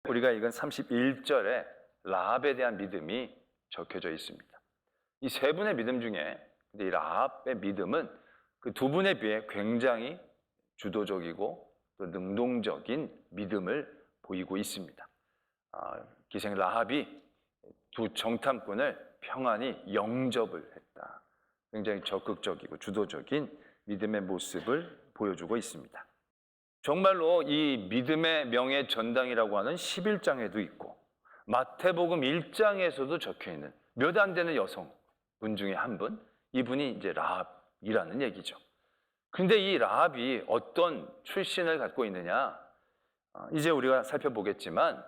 우리가 읽은 31절에 라합에 대한 믿음이 적혀져 있습니다. 이 세 분의 믿음 중에 이 라합의 믿음은 그 두 분에 비해 굉장히 주도적이고 또 능동적인 믿음을 보이고 있습니다. 기생 라합이 두 정탐꾼을 평안히 영접을 했다. 굉장히 적극적이고 주도적인 믿음의 모습을 보여주고 있습니다. 정말로 이 믿음의 명예 전당이라고 하는 11장에도 있고 마태복음 1장에서도 적혀있는 몇 안 되는 여성분 중에 한 분, 이분이 이제 라합이라는 얘기죠. 근데 이 라합이 어떤 출신을 갖고 있느냐? 이제 우리가 살펴보겠지만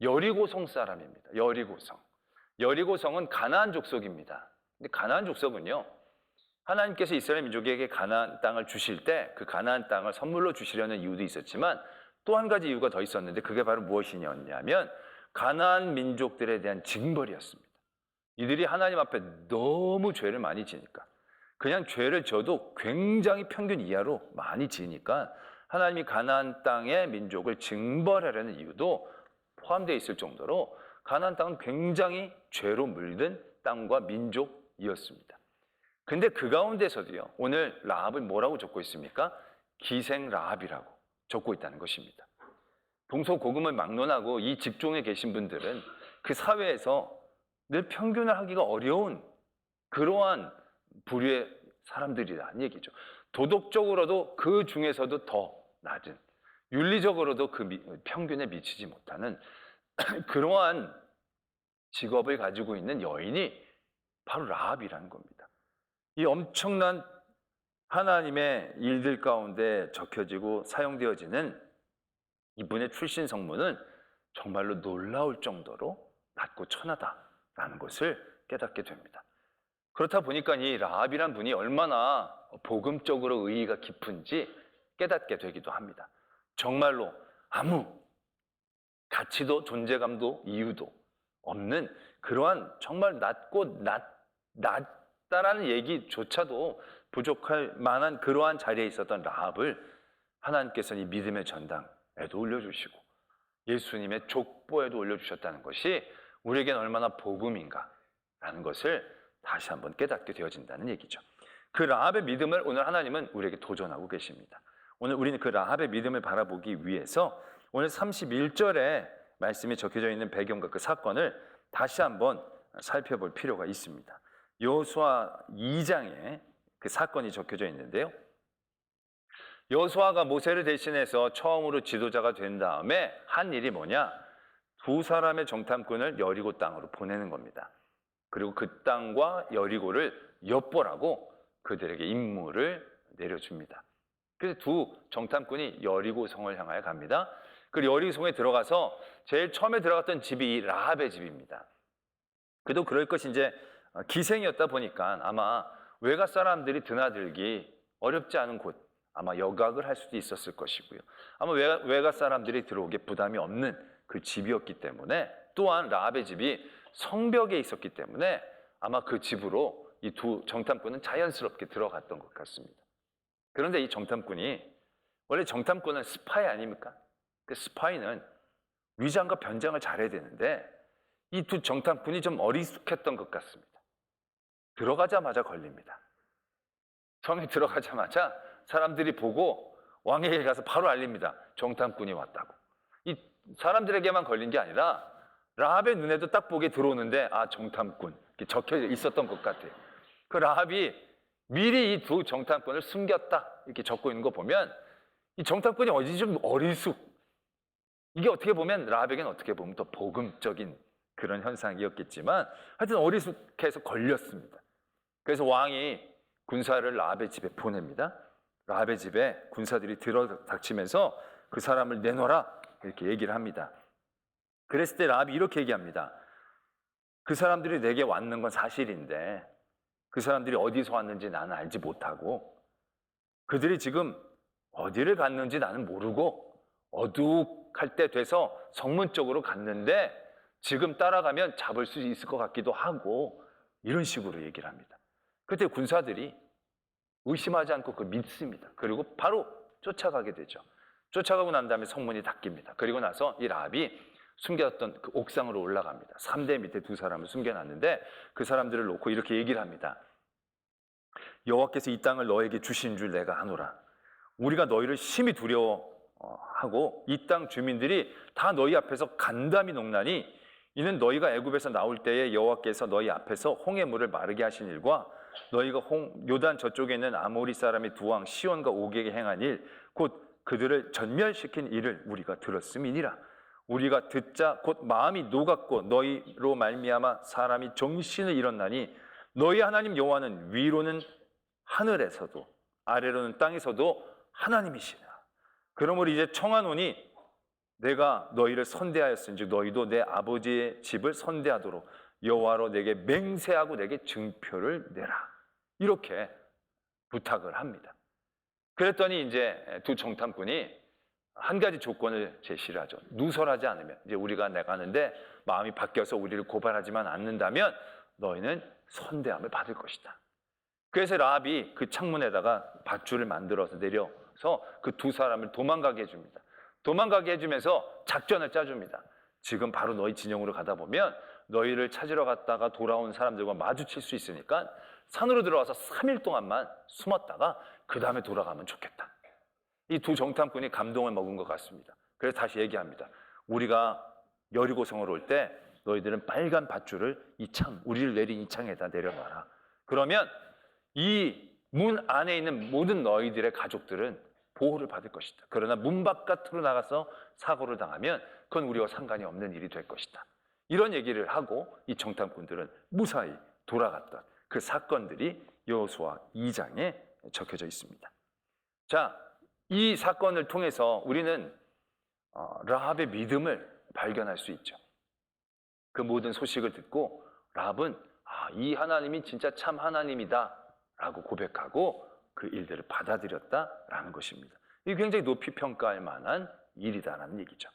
여리고성 사람입니다. 여리고성은 가나안 족속입니다. 근데 가나안 족속은요, 하나님께서 이스라엘 민족에게 가나안 땅을 주실 때 그 가나안 땅을 선물로 주시려는 이유도 있었지만 또 한 가지 이유가 더 있었는데 그게 바로 무엇이냐면 가나안 민족들에 대한 징벌이었습니다. 이들이 하나님 앞에 너무 죄를 많이 지니까, 그냥 죄를 져도 굉장히 평균 이하로 많이 지니까 하나님이 가나안 땅의 민족을 징벌하려는 이유도 포함되어 있을 정도로 가나안 땅은 굉장히 죄로 물든 땅과 민족이었습니다. 근데 그 가운데서도요, 오늘 라합을 뭐라고 적고 있습니까? 기생 라합이라고 적고 있다는 것입니다. 동서고금을 막론하고 이 직종에 계신 분들은 그 사회에서 늘 평균을 하기가 어려운 그러한 부류의 사람들이라는 얘기죠. 도덕적으로도 그 중에서도 더 낮은, 윤리적으로도 그 평균에 미치지 못하는 그러한 직업을 가지고 있는 여인이 바로 라합이라는 겁니다. 이 엄청난 하나님의 일들 가운데 적혀지고 사용되어지는 이분의 출신 성문은 정말로 놀라울 정도로 낮고 천하다라는 것을 깨닫게 됩니다. 그렇다 보니까 이 라합이란 분이 얼마나 복음적으로 의의가 깊은지 깨닫게 되기도 합니다. 정말로 아무 가치도 존재감도 이유도 없는 그러한 정말 낮다라는 얘기조차도 부족할 만한 그러한 자리에 있었던 라합을 하나님께서는 이 믿음의 전당에도 올려주시고 예수님의 족보에도 올려주셨다는 것이 우리에겐 얼마나 복음인가라는 것을 다시 한번 깨닫게 되어진다는 얘기죠. 그 라합의 믿음을 오늘 하나님은 우리에게 도전하고 계십니다. 오늘 우리는 그 라합의 믿음을 바라보기 위해서 오늘 31절에 말씀이 적혀져 있는 배경과 그 사건을 다시 한번 살펴볼 필요가 있습니다. 여호수아 2장에 그 사건이 적혀져 있는데요. 여호수아가 모세를 대신해서 처음으로 지도자가 된 다음에 한 일이 뭐냐? 두 사람의 정탐꾼을 여리고 땅으로 보내는 겁니다. 그리고 그 땅과 여리고를 엿보라고 그들에게 임무를 내려줍니다. 그래서 두 정탐꾼이 여리고성을 향하여 갑니다. 그 여리고성에 들어가서 제일 처음에 들어갔던 집이 이 라합의 집입니다. 그래도 그럴 것이 이제 기생이었다 보니까 아마 외가 사람들이 드나들기 어렵지 않은 곳, 아마 여각을 할 수도 있었을 것이고요. 아마 외가 사람들이 들어오기에 부담이 없는 그 집이었기 때문에, 또한 라합의 집이 성벽에 있었기 때문에 아마 그 집으로 이 두 정탐꾼은 자연스럽게 들어갔던 것 같습니다. 그런데 이 정탐꾼이, 원래 정탐꾼은 스파이 아닙니까? 그 스파이는 위장과 변장을 잘해야 되는데 이 두 정탐꾼이 좀 어리숙했던 것 같습니다. 들어가자마자 걸립니다. 성에 들어가자마자 사람들이 보고 왕에게 가서 바로 알립니다. 정탐꾼이 왔다고. 이 사람들에게만 걸린 게 아니라 라합의 눈에도 딱 보게 들어오는데 정탐꾼 이렇게 적혀 있었던 것 같아요. 그 라합이 미리 이 두 정탐꾼을 숨겼다 이렇게 적고 있는 거 보면 이 정탐꾼이 어디 좀 어리숙, 이게 어떻게 보면 라합에게는 어떻게 보면 더 복음적인 그런 현상이었겠지만 하여튼 어리숙해서 걸렸습니다. 그래서 왕이 군사를 라합의 집에 보냅니다. 라합의 집에 군사들이 들어닥치면서 그 사람을 내놓아라 이렇게 얘기를 합니다. 그랬을 때 라합이 이렇게 얘기합니다. 그 사람들이 내게 왔는 건 사실인데 그 사람들이 어디서 왔는지 나는 알지 못하고 그들이 지금 어디를 갔는지 나는 모르고 어둑할 때 돼서 성문 쪽으로 갔는데 지금 따라가면 잡을 수 있을 것 같기도 하고 이런 식으로 얘기를 합니다. 그때 군사들이 의심하지 않고 그걸 믿습니다. 그리고 바로 쫓아가게 되죠. 쫓아가고 난 다음에 성문이 닫힙니다. 그리고 나서 이 라합이 숨겨놨던 그 옥상으로 올라갑니다. 3대 밑에 두 사람을 숨겨놨는데 그 사람들을 놓고 이렇게 얘기를 합니다. 여호와께서 이 땅을 너에게 주신 줄 내가 아노라. 우리가 너희를 심히 두려워하고 이 땅 주민들이 다 너희 앞에서 간담이 녹나니 이는 너희가 애굽에서 나올 때에 여호와께서 너희 앞에서 홍해 물을 마르게 하신 일과 너희가 요단 저쪽에 있는 아모리 사람의 두 왕 시온과 오게에게 행한 일 곧 그들을 전멸시킨 일을 우리가 들었음이니라. 우리가 듣자 곧 마음이 녹았고 너희로 말미암아 사람이 정신을 잃었나니 너희 하나님 여호와는 위로는 하늘에서도 아래로는 땅에서도 하나님이시라. 그러므로 이제 청하노니 내가 너희를 선대하였은즉 너희도 내 아버지의 집을 선대하도록 여호와로 내게 맹세하고 내게 증표를 내라. 이렇게 부탁을 합니다. 그랬더니 이제 두 정탐꾼이 한 가지 조건을 제시를 하죠. 누설하지 않으면, 이제 우리가 나가는데 마음이 바뀌어서 우리를 고발하지만 않는다면 너희는 선대함을 받을 것이다. 그래서 라합이 그 창문에다가 밧줄을 만들어서 내려서 그 두 사람을 도망가게 해줍니다. 도망가게 해주면서 작전을 짜줍니다. 지금 바로 너희 진영으로 가다 보면 너희를 찾으러 갔다가 돌아온 사람들과 마주칠 수 있으니까 산으로 들어와서 3일 동안만 숨었다가 그 다음에 돌아가면 좋겠다. 이 두 정탐꾼이 감동을 먹은 것 같습니다. 그래서 다시 얘기합니다. 우리가 여리고성으로 올 때 너희들은 빨간 밧줄을 우리를 내린 이 창에다 내려놔라. 그러면 이 문 안에 있는 모든 너희들의 가족들은 보호를 받을 것이다. 그러나 문 바깥으로 나가서 사고를 당하면 그건 우리와 상관이 없는 일이 될 것이다. 이런 얘기를 하고 이 정탐꾼들은 무사히 돌아갔던 그 사건들이 여호수아 2장에 적혀져 있습니다. 자, 이 사건을 통해서 우리는 라합의 믿음을 발견할 수 있죠. 그 모든 소식을 듣고 라합은 이 하나님이 진짜 참 하나님이다 라고 고백하고 그 일들을 받아들였다라는 것입니다. 이게 굉장히 높이 평가할 만한 일이다라는 얘기죠.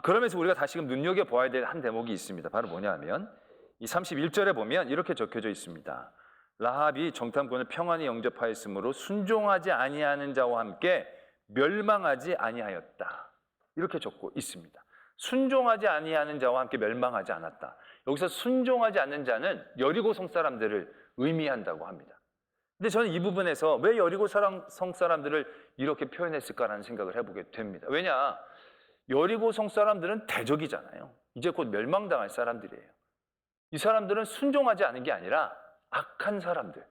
그러면서 우리가 다시금 눈여겨봐야 될 한 대목이 있습니다. 바로 뭐냐면 이 31절에 보면 이렇게 적혀져 있습니다. 라합이 정탐꾼을 평안히 영접하였으므로 순종하지 아니하는 자와 함께 멸망하지 아니하였다. 이렇게 적고 있습니다. 순종하지 아니하는 자와 함께 멸망하지 않았다. 여기서 순종하지 않는 자는 여리고성 사람들을 의미한다고 합니다. 근데 저는 이 부분에서 왜 여리고성 사람들을 이렇게 표현했을까라는 생각을 해보게 됩니다. 왜냐? 여리고성 사람들은 대적이잖아요. 이제 곧 멸망당할 사람들이에요. 이 사람들은 순종하지 않은 게 아니라 악한 사람들,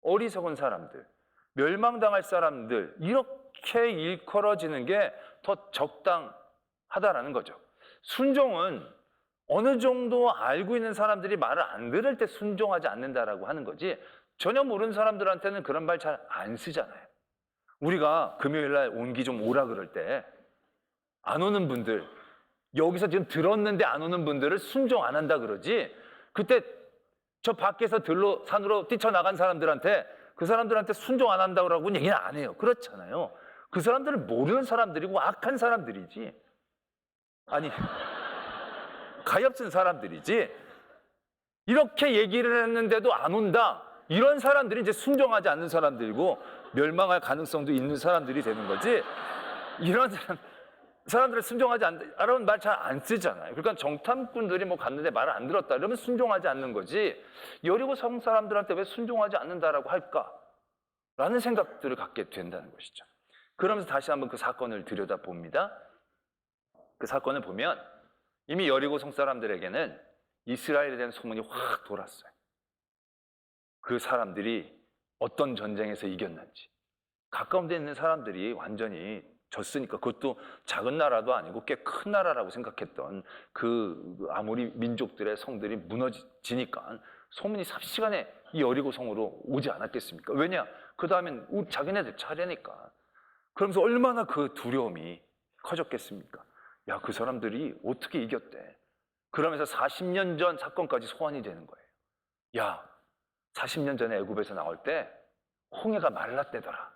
어리석은 사람들, 멸망당할 사람들, 이렇게 일컬어지는 게 더 적당하다라는 거죠. 순종은 어느 정도 알고 있는 사람들이 말을 안 들을 때 순종하지 않는다라고 하는 거지, 전혀 모르는 사람들한테는 그런 말 잘 안 쓰잖아요. 우리가 금요일 날 온기 좀 오라 그럴 때 안 오는 분들, 여기서 지금 들었는데 안 오는 분들을 순종 안 한다 그러지, 그때 저 밖에서 산으로 뛰쳐나간 사람들한테 그 사람들한테 순종 안 한다고 얘기는 안 해요. 그렇잖아요. 그 사람들은 모르는 사람들이고 악한 사람들이지, 아니 가엾은 사람들이지, 이렇게 얘기를 했는데도 안 온다, 이런 사람들이 이제 순종하지 않는 사람들이고 멸망할 가능성도 있는 사람들이 되는 거지, 이런 사람들을 순종하지 않는 말 잘 안 쓰잖아요. 그러니까 정탐꾼들이 갔는데 말을 안 들었다 이러면 순종하지 않는 거지, 여리고성 사람들한테 왜 순종하지 않는다라고 할까라는 생각들을 갖게 된다는 것이죠. 그러면서 다시 한번 그 사건을 들여다봅니다. 그 사건을 보면 이미 여리고성 사람들에게는 이스라엘에 대한 소문이 확 돌았어요. 그 사람들이 어떤 전쟁에서 이겼는지, 가까운 데 있는 사람들이 완전히 졌으니까, 그것도 작은 나라도 아니고 꽤 큰 나라라고 생각했던 그 아모리 민족들의 성들이 무너지니까 소문이 삽시간에 이 여리고 성으로 오지 않았겠습니까? 왜냐? 그 다음엔 자기네들 차례니까. 그러면서 얼마나 그 두려움이 커졌겠습니까? 야, 그 사람들이 어떻게 이겼대? 그러면서 40년 전 사건까지 소환이 되는 거예요. 야, 40년 전에 애굽에서 나올 때 홍해가 말랐대더라.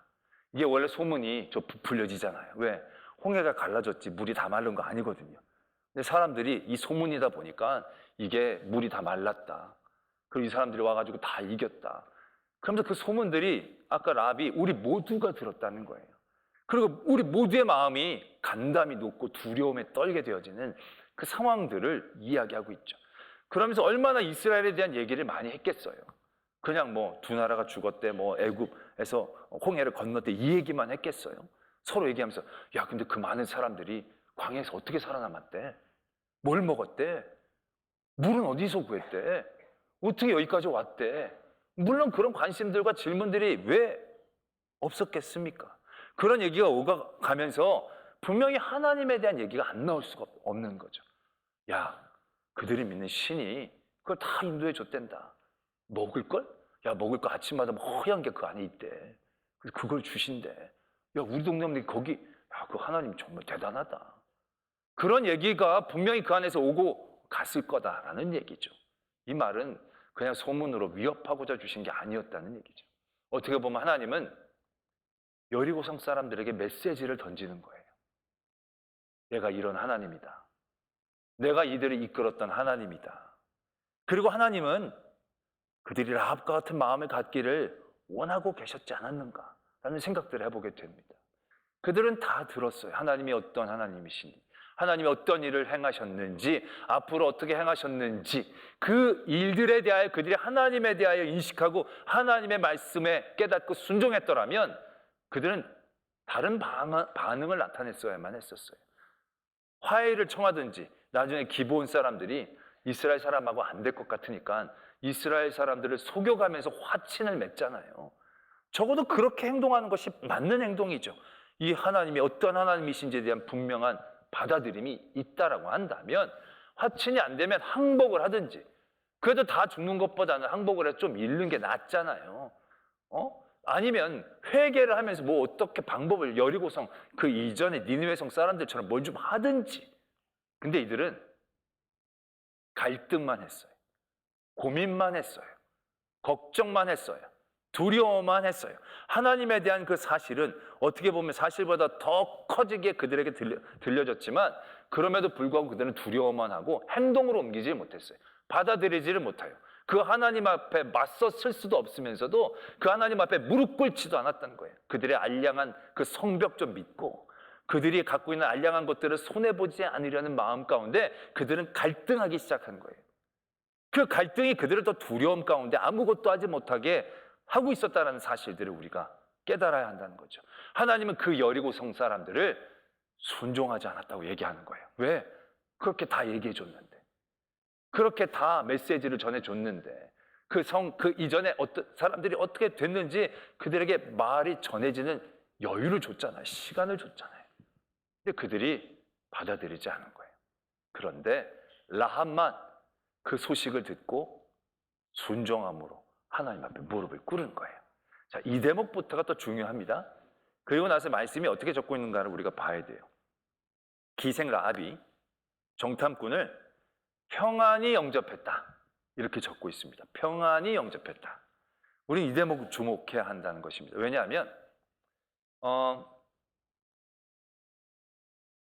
이게 원래 소문이 좀 부풀려지잖아요. 왜? 홍해가 갈라졌지 물이 다 마른 거 아니거든요. 근데 사람들이 이 소문이다 보니까 이게 물이 다 말랐다. 그리고 이 사람들이 와가지고 다 이겼다. 그러면서 그 소문들이 아까 라합이 우리 모두가 들었다는 거예요. 그리고 우리 모두의 마음이 간담이 높고 두려움에 떨게 되어지는 그 상황들을 이야기하고 있죠. 그러면서 얼마나 이스라엘에 대한 얘기를 많이 했겠어요. 그냥 뭐 두 나라가 죽었대, 뭐 애굽에서 홍해를 건넜대, 이 얘기만 했겠어요. 서로 얘기하면서 야, 근데 그 많은 사람들이 광야에서 어떻게 살아남았대? 뭘 먹었대? 물은 어디서 구했대? 어떻게 여기까지 왔대? 물론 그런 관심들과 질문들이 왜 없었겠습니까? 그런 얘기가 오가가면서 분명히 하나님에 대한 얘기가 안 나올 수가 없는 거죠. 야, 그들이 믿는 신이 그걸 다 인도해 줬댄다. 먹을걸? 야, 먹을 거 아침마다 허연 게 그 안에 있대. 그걸 주신대. 야, 우리 동네에 거기, 야, 그 하나님 정말 대단하다. 그런 얘기가 분명히 그 안에서 오고 갔을 거다라는 얘기죠. 이 말은 그냥 소문으로 위협하고자 주신 게 아니었다는 얘기죠. 어떻게 보면 하나님은 여리고성 사람들에게 메시지를 던지는 거예요. 내가 이런 하나님이다. 내가 이들을 이끌었던 하나님이다. 그리고 하나님은 그들이 라합과 같은 마음을 갖기를 원하고 계셨지 않았는가 라는 생각들을 해보게 됩니다. 그들은 다 들었어요. 하나님이 어떤 하나님이신지, 하나님이 어떤 일을 행하셨는지, 앞으로 어떻게 행하셨는지, 그 일들에 대하여 그들이 하나님에 대하여 인식하고 하나님의 말씀에 깨닫고 순종했더라면 그들은 다른 반응을 나타냈어야만 했었어요. 화해를 청하든지, 나중에 기브온 사람들이 이스라엘 사람하고 안 될 것 같으니까 이스라엘 사람들을 속여가면서 화친을 맺잖아요. 적어도 그렇게 행동하는 것이 맞는 행동이죠. 이 하나님이 어떤 하나님이신지에 대한 분명한 받아들임이 있다라고 한다면 화친이 안 되면 항복을 하든지, 그래도 다 죽는 것보다는 항복을 해서 좀 잃는 게 낫잖아요. 아니면 회개를 하면서 뭐 어떻게 방법을 여리고성 그 이전에 니느웨성 사람들처럼 뭘 좀 하든지. 근데 이들은 갈등만 했어요. 고민만 했어요. 걱정만 했어요. 두려워만 했어요. 하나님에 대한 그 사실은 어떻게 보면 사실보다 더 커지게 그들에게 들려졌지만 그럼에도 불구하고 그들은 두려워만 하고 행동으로 옮기지 못했어요. 받아들이지를 못해요. 그 하나님 앞에 맞서 쓸 수도 없으면서도 그 하나님 앞에 무릎 꿇지도 않았다는 거예요. 그들의 알량한 그 성벽 좀 믿고 그들이 갖고 있는 알량한 것들을 손해보지 않으려는 마음 가운데 그들은 갈등하기 시작한 거예요. 그 갈등이 그들을 더 두려움 가운데 아무것도 하지 못하게 하고 있었다는 사실들을 우리가 깨달아야 한다는 거죠. 하나님은 그 여리고성 사람들을 순종하지 않았다고 얘기하는 거예요. 왜? 그렇게 다 얘기해 줬는데, 그렇게 다 메시지를 전해줬는데, 그 이전에 어떤 사람들이 어떻게 됐는지 그들에게 말이 전해지는 여유를 줬잖아요. 시간을 줬잖아요. 근데 그들이 받아들이지 않은 거예요. 그런데 라합만 그 소식을 듣고 순종함으로 하나님 앞에 무릎을 꿇은 거예요. 자, 이 대목부터가 또 중요합니다. 그리고 나서 말씀이 어떻게 적고 있는가를 우리가 봐야 돼요. 기생 라합이 정탐꾼을 평안히 영접했다, 이렇게 적고 있습니다. 평안히 영접했다. 우리 이 대목을 주목해야 한다는 것입니다. 왜냐하면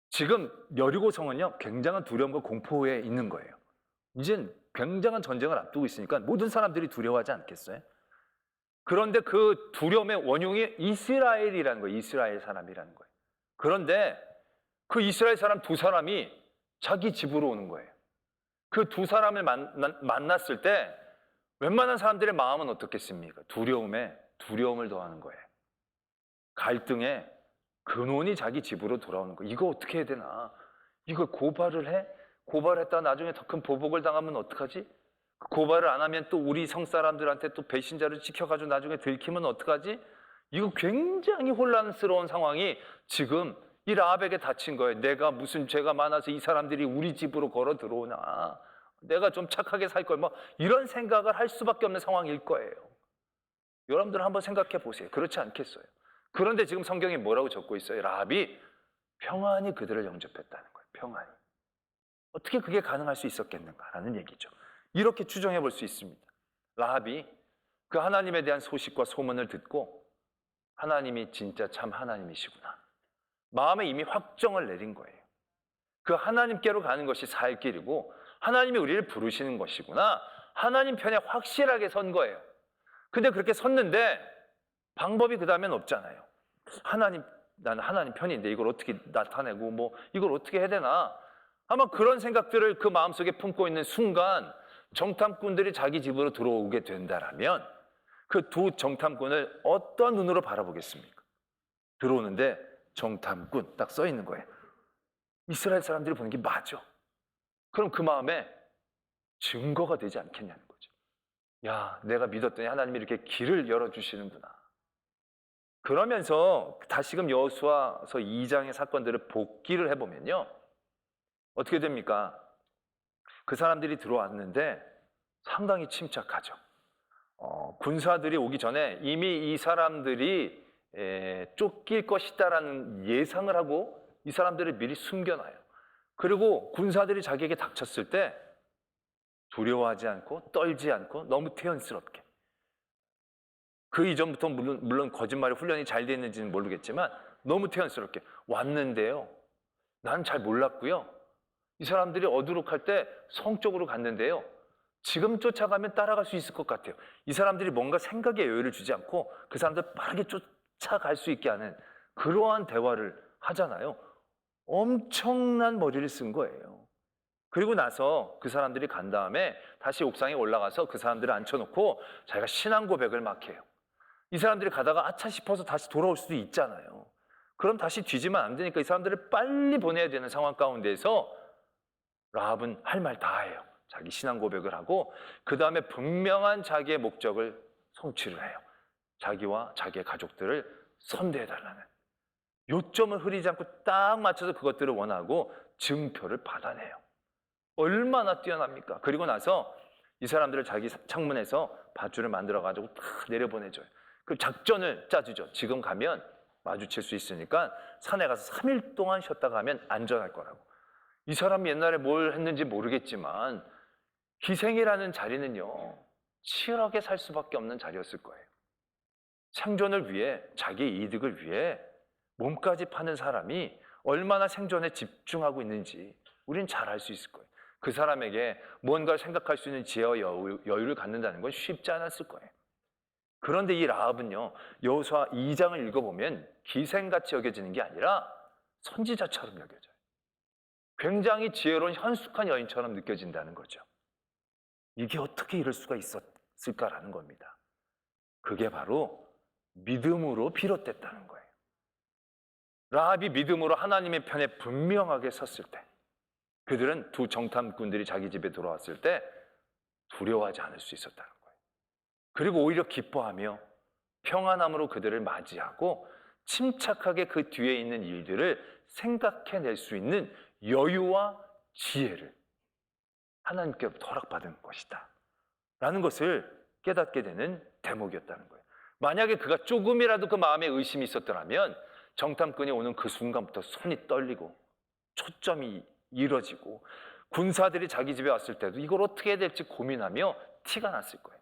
지금 여리고성은요 굉장한 두려움과 공포에 있는 거예요. 이젠 굉장한 전쟁을 앞두고 있으니까 모든 사람들이 두려워하지 않겠어요? 그런데 그 두려움의 원흉이 이스라엘이라는 거예요. 이스라엘 사람이라는 거예요. 그런데 그 이스라엘 사람 두 사람이 자기 집으로 오는 거예요. 그 두 사람을 만났을 때 웬만한 사람들의 마음은 어떻겠습니까? 두려움에 두려움을 더하는 거예요. 갈등에 근원이 자기 집으로 돌아오는 거예요. 이거 어떻게 해야 되나? 이걸 고발을 해? 고발했다가 나중에 더 큰 보복을 당하면 어떡하지? 고발을 안 하면 또 우리 성사람들한테 또 배신자를 지켜가지고 나중에 들키면 어떡하지? 이거 굉장히 혼란스러운 상황이 지금 이 라합에게 닥친 거예요. 내가 무슨 죄가 많아서 이 사람들이 우리 집으로 걸어 들어오나? 내가 좀 착하게 살 걸, 뭐 이런 생각을 할 수밖에 없는 상황일 거예요. 여러분들 한번 생각해 보세요. 그렇지 않겠어요? 그런데 지금 성경에 뭐라고 적고 있어요? 라합이 평안히 그들을 영접했다는 거예요. 평안히. 어떻게 그게 가능할 수 있었겠는가라는 얘기죠. 이렇게 추정해 볼 수 있습니다. 라합이 그 하나님에 대한 소식과 소문을 듣고 하나님이 진짜 참 하나님이시구나, 마음에 이미 확정을 내린 거예요. 그 하나님께로 가는 것이 살 길이고 하나님이 우리를 부르시는 것이구나, 하나님 편에 확실하게 선 거예요. 근데 그렇게 섰는데 방법이 그 다음엔 없잖아요. 하나님 나는 하나님 편인데 이걸 어떻게 나타내고 뭐 이걸 어떻게 해야 되나? 아마 그런 생각들을 그 마음속에 품고 있는 순간 정탐꾼들이 자기 집으로 들어오게 된다라면 그 두 정탐꾼을 어떤 눈으로 바라보겠습니까? 들어오는데 정탐꾼 딱 써 있는 거예요. 이스라엘 사람들이 보는 게 맞아. 그럼 그 마음에 증거가 되지 않겠냐는 거죠. 야, 내가 믿었더니 하나님이 이렇게 길을 열어주시는구나. 그러면서 다시금 여호수아서 2장의 사건들을 복기를 해보면요. 어떻게 됩니까? 그 사람들이 들어왔는데 상당히 침착하죠. 군사들이 오기 전에 이미 이 사람들이 쫓길 것이다라는 예상을 하고 이 사람들을 미리 숨겨놔요. 그리고 군사들이 자기에게 닥쳤을 때 두려워하지 않고 떨지 않고 너무 태연스럽게, 그 이전부터 물론 거짓말의 훈련이 잘 됐는지는 모르겠지만 너무 태연스럽게 왔는데요. 난 잘 몰랐고요. 이 사람들이 어두룩할 때 성 쪽으로 갔는데요. 지금 쫓아가면 따라갈 수 있을 것 같아요. 이 사람들이 뭔가 생각에 여유를 주지 않고 그 사람들 빠르게 쫓아갈 수 있게 하는 그러한 대화를 하잖아요. 엄청난 머리를 쓴 거예요. 그리고 나서 그 사람들이 간 다음에 다시 옥상에 올라가서 그 사람들을 앉혀놓고 자기가 신앙 고백을 막 해요. 이 사람들이 가다가 아차 싶어서 다시 돌아올 수도 있잖아요. 그럼 다시 뒤지면 안 되니까 이 사람들을 빨리 보내야 되는 상황 가운데서 라합은 할 말 다 해요. 자기 신앙 고백을 하고 그 다음에 분명한 자기의 목적을 성취를 해요. 자기와 자기의 가족들을 선대해달라는 요점을 흐리지 않고 딱 맞춰서 그것들을 원하고 증표를 받아내요. 얼마나 뛰어납니까? 그리고 나서 이 사람들을 자기 창문에서 밧줄을 만들어가지고 다 내려보내줘요. 그 작전을 짜주죠. 지금 가면 마주칠 수 있으니까 산에 가서 3일 동안 쉬었다 가면 안전할 거라고. 이 사람이 옛날에 뭘 했는지 모르겠지만 희생이라는 자리는요, 치열하게 살 수밖에 없는 자리였을 거예요. 생존을 위해, 자기 이득을 위해 몸까지 파는 사람이 얼마나 생존에 집중하고 있는지 우린 잘 알 수 있을 거예요. 그 사람에게 뭔가를 생각할 수 있는 지혜와 여유를 갖는다는 건 쉽지 않았을 거예요. 그런데 이 라합은요, 여호수아 2장을 읽어보면 기생같이 여겨지는 게 아니라 선지자처럼 여겨져요. 굉장히 지혜로운 현숙한 여인처럼 느껴진다는 거죠. 이게 어떻게 이럴 수가 있었을까라는 겁니다. 그게 바로 믿음으로 비롯됐다는 거예요. 라합이 믿음으로 하나님의 편에 분명하게 섰을 때, 그들은 두 정탐꾼들이 자기 집에 돌아왔을 때 두려워하지 않을 수 있었다는 거예요. 그리고 오히려 기뻐하며 평안함으로 그들을 맞이하고 침착하게 그 뒤에 있는 일들을 생각해낼 수 있는 여유와 지혜를 하나님께로부터 허락받은 것이다 라는 것을 깨닫게 되는 대목이었다는 거예요. 만약에 그가 조금이라도 그 마음에 의심이 있었더라면 정탐꾼이 오는 그 순간부터 손이 떨리고 초점이 잃어지고 군사들이 자기 집에 왔을 때도 이걸 어떻게 해야 될지 고민하며 티가 났을 거예요.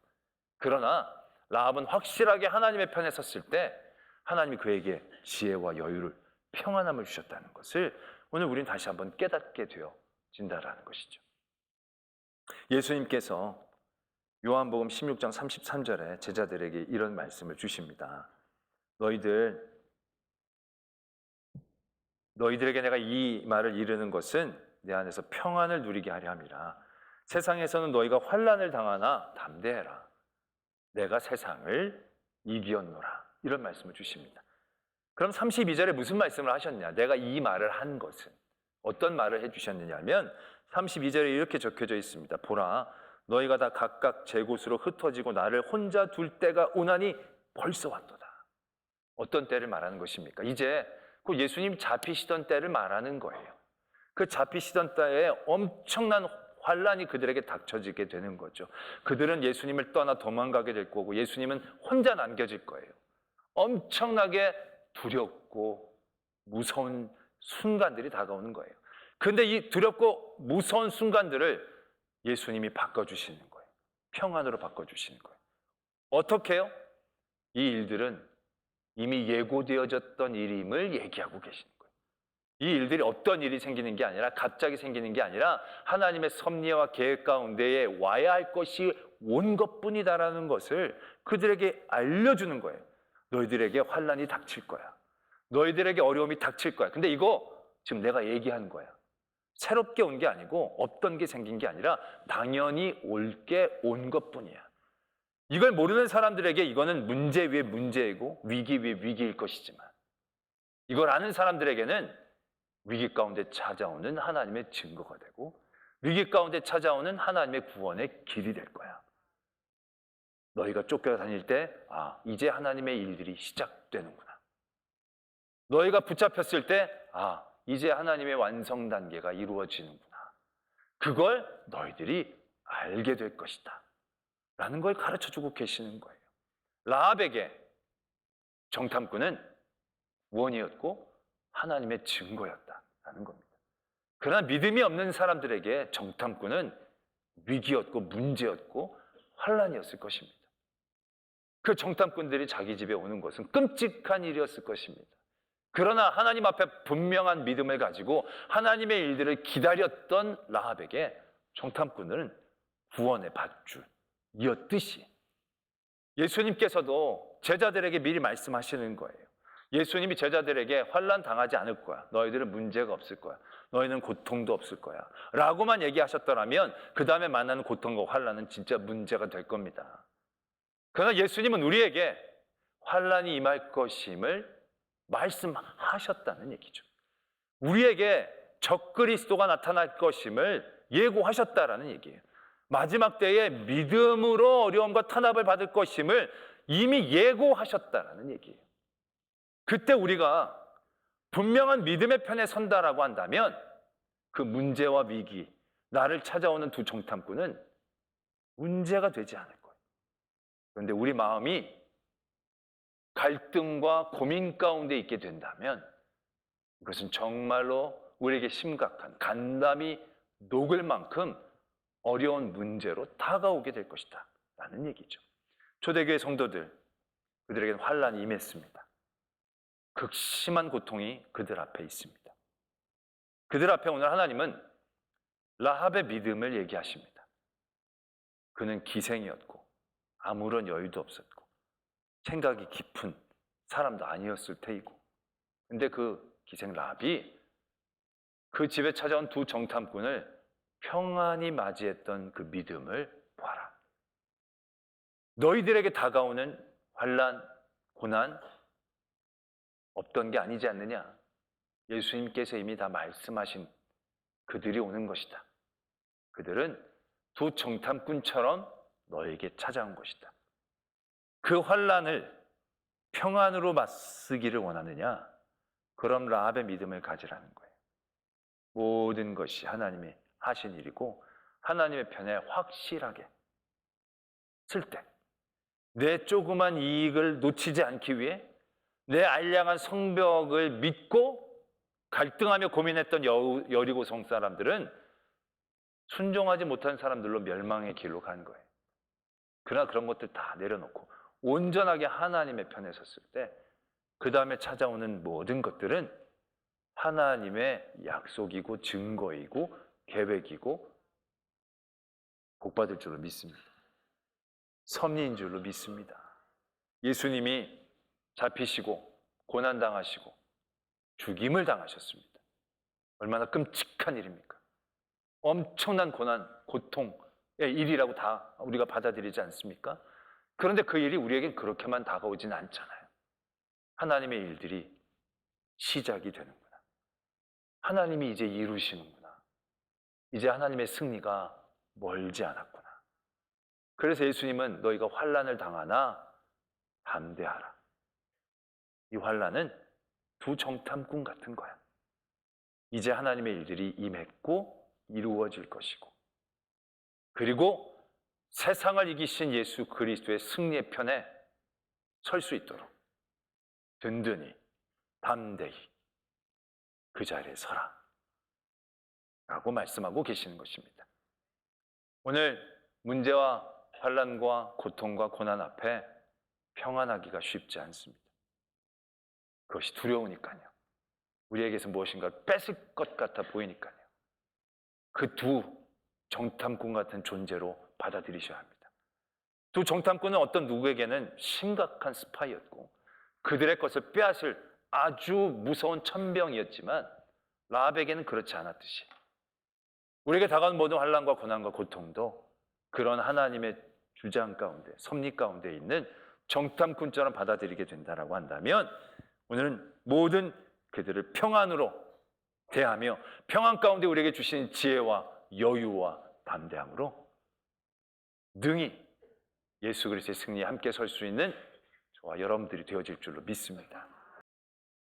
그러나 라합은 확실하게 하나님의 편에 섰을 때 하나님이 그에게 지혜와 여유를, 평안함을 주셨다는 것을 오늘 우리는 다시 한번 깨닫게 되어진다라는 것이죠. 예수님께서 요한복음 16장 33절에 제자들에게 이런 말씀을 주십니다. 너희들에게 내가 이 말을 이르는 것은 내 안에서 평안을 누리게 하려 함이라. 세상에서는 너희가 환난을 당하나 담대해라. 내가 세상을 이기었노라. 이런 말씀을 주십니다. 그럼 32절에 무슨 말씀을 하셨냐? 내가 이 말을 한 것은 어떤 말을 해주셨느냐 하면 32절에 이렇게 적혀져 있습니다. 보라, 너희가 다 각각 제 곳으로 흩어지고 나를 혼자 둘 때가 오나니 벌써 왔도다. 어떤 때를 말하는 것입니까? 이제 그 예수님 잡히시던 때를 말하는 거예요. 그 잡히시던 때에 엄청난 환란이 그들에게 닥쳐지게 되는 거죠. 그들은 예수님을 떠나 도망가게 될 거고 예수님은 혼자 남겨질 거예요. 엄청나게 두렵고 무서운 순간들이 다가오는 거예요. 그런데 이 두렵고 무서운 순간들을 예수님이 바꿔주시는 거예요. 평안으로 바꿔주시는 거예요. 어떻게 해요? 이 일들은 이미 예고되어졌던 일임을 얘기하고 계시는 거예요. 이 일들이 어떤 일이 생기는 게 아니라 갑자기 생기는 게 아니라 하나님의 섭리와 계획 가운데에 와야 할 것이 온 것뿐이다라는 것을 그들에게 알려주는 거예요. 너희들에게 환난이 닥칠 거야. 너희들에게 어려움이 닥칠 거야. 근데 이거 지금 내가 얘기한 거야. 새롭게 온 게 아니고 없던 게 생긴 게 아니라 당연히 올 게 온 것뿐이야. 이걸 모르는 사람들에게 이거는 문제 위에 문제이고 위기 위에 위기일 것이지만, 이걸 아는 사람들에게는 위기 가운데 찾아오는 하나님의 증거가 되고 위기 가운데 찾아오는 하나님의 구원의 길이 될 거야. 너희가 쫓겨다닐 때 이제 하나님의 일들이 시작되는구나. 너희가 붙잡혔을 때 이제 하나님의 완성 단계가 이루어지는구나. 그걸 너희들이 알게 될 것이다 라는 걸 가르쳐주고 계시는 거예요. 라합에게 정탐꾼은 구원이었고 하나님의 증거였다라는 겁니다. 그러나 믿음이 없는 사람들에게 정탐꾼은 위기였고 문제였고 환란이었을 것입니다. 그 정탐꾼들이 자기 집에 오는 것은 끔찍한 일이었을 것입니다. 그러나 하나님 앞에 분명한 믿음을 가지고 하나님의 일들을 기다렸던 라합에게 정탐꾼은 구원의 밧줄이었듯이 예수님께서도 제자들에게 미리 말씀하시는 거예요. 예수님이 제자들에게 환난 당하지 않을 거야. 너희들은 문제가 없을 거야. 너희는 고통도 없을 거야 라고만 얘기하셨더라면 그 다음에 만나는 고통과 환난은 진짜 문제가 될 겁니다. 그러나 예수님은 우리에게 환난이 임할 것임을 말씀하셨다는 얘기죠. 우리에게 적그리스도가 나타날 것임을 예고하셨다라는 얘기예요. 마지막 때에 믿음으로 어려움과 탄압을 받을 것임을 이미 예고하셨다라는 얘기예요. 그때 우리가 분명한 믿음의 편에 선다라고 한다면 그 문제와 위기, 나를 찾아오는 두 정탐꾼은 문제가 되지 않을 거예요. 그런데 우리 마음이 갈등과 고민 가운데 있게 된다면 이것은 정말로 우리에게 심각한, 간담이 녹을 만큼 어려운 문제로 다가오게 될 것이다 라는 얘기죠. 초대교회 성도들, 그들에게는 환난이 임했습니다. 극심한 고통이 그들 앞에 있습니다. 그들 앞에 오늘 하나님은 라합의 믿음을 얘기하십니다. 그는 기생이었고 아무런 여유도 없었고 생각이 깊은 사람도 아니었을 테이고, 근데 그 기생 라합이 그 집에 찾아온 두 정탐꾼을 평안히 맞이했던 그 믿음을 보아라. 너희들에게 다가오는 환난, 고난 없던 게 아니지 않느냐. 예수님께서 이미 다 말씀하신 그들이 오는 것이다. 그들은 두 정탐꾼처럼 너에게 찾아온 것이다. 그 환난을 평안으로 맞서기를 원하느냐? 그럼 라합의 믿음을 가지라는 거예요. 모든 것이 하나님이 하신 일이고 하나님의 편에 확실하게 쓸 때 내 조그만 이익을 놓치지 않기 위해 내 알량한 성벽을 믿고 갈등하며 고민했던 여리고성 사람들은 순종하지 못한 사람들로 멸망의 길로 간 거예요. 그러나 그런 것들 다 내려놓고 온전하게 하나님의 편에 섰을 때 그 다음에 찾아오는 모든 것들은 하나님의 약속이고 증거이고 계획이고 복받을 줄로 믿습니다. 섭리인 줄로 믿습니다. 예수님이 잡히시고 고난당하시고 죽임을 당하셨습니다. 얼마나 끔찍한 일입니까? 엄청난 고난, 고통의 일이라고 다 우리가 받아들이지 않습니까? 그런데 그 일이 우리에겐 그렇게만 다가오진 않잖아요. 하나님의 일들이 시작이 되는구나. 하나님이 이제 이루시는구나. 이제 하나님의 승리가 멀지 않았구나. 그래서 예수님은 너희가 환난을 당하나 담대하라. 이 환난은 두 정탐꾼 같은 거야. 이제 하나님의 일들이 임했고 이루어질 것이고, 그리고 세상을 이기신 예수 그리스도의 승리의 편에 설 수 있도록 든든히 담대히 그 자리에 서라 라고 말씀하고 계시는 것입니다. 오늘 문제와 환난과 고통과 고난 앞에 평안하기가 쉽지 않습니다. 그것이 두려우니까요. 우리에게서 무엇인가 뺏을 것 같아 보이니까요. 그 두 정탐꾼 같은 존재로 받아들이셔야 합니다. 두 정탐꾼은 어떤 누구에게는 심각한 스파이였고 그들의 것을 빼앗을 아주 무서운 천병이었지만 라합에게는 그렇지 않았듯이 우리에게 다가온 모든 환난과 고난과 고통도 그런 하나님의 주장 가운데, 섭리 가운데 있는 정탐꾼처럼 받아들이게 된다라고 한다면 오늘은 모든 그들을 평안으로 대하며 평안 가운데 우리에게 주신 지혜와 여유와 담대함으로 능히 예수 그리스도의 승리에 함께 설 수 있는 저와 여러분들이 되어질 줄로 믿습니다.